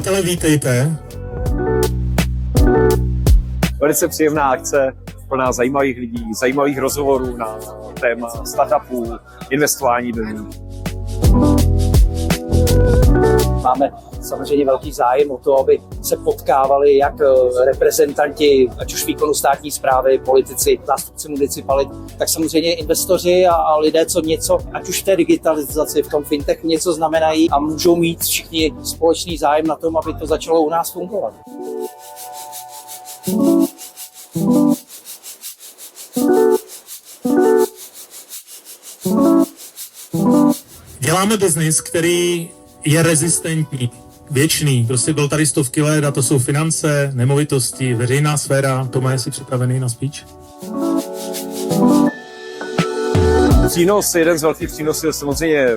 Přátelé, vítejte. Velice příjemná akce, plná zajímavých lidí, zajímavých rozhovorů na téma startupů, investování do nich. Máme samozřejmě velký zájem o to, aby se potkávali jak reprezentanti, ať už výkonu státní správy, politici, zástupci municipalit, tak samozřejmě investoři a lidé, co něco, ať už v té digitalizaci, v tom fintechu něco znamenají a můžou mít všichni společný zájem na tom, aby to začalo u nás fungovat. Děláme biznis, který je rezistentní, věčný. Prostě byl tady stovky let a to jsou finance, nemovitosti, veřejná sféra. Tome, jsi připravený na speech? Jeden z velkých přínosů je samozřejmě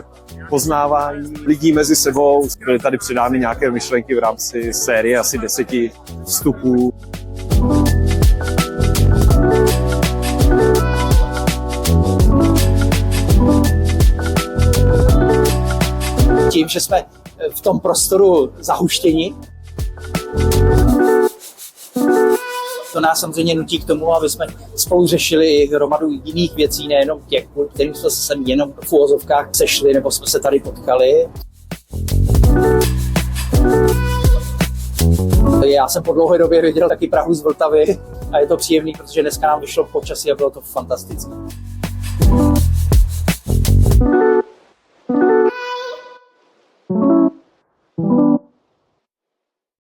poznávání lidí mezi sebou. Byly tady přidány nějaké myšlenky v rámci série asi 10 vstupů. Tím, že jsme v tom prostoru zahuštěni, to nás samozřejmě nutí k tomu, aby jsme spolu řešili hromadu jiných věcí, nejenom těch, kterým jsme se sem jenom v uvozovkách sešli, nebo jsme se tady potkali. Já jsem po dlouhé době viděl taky Prahu z Vltavy a je to příjemný, protože dneska nám vyšlo počasí a bylo to fantastické.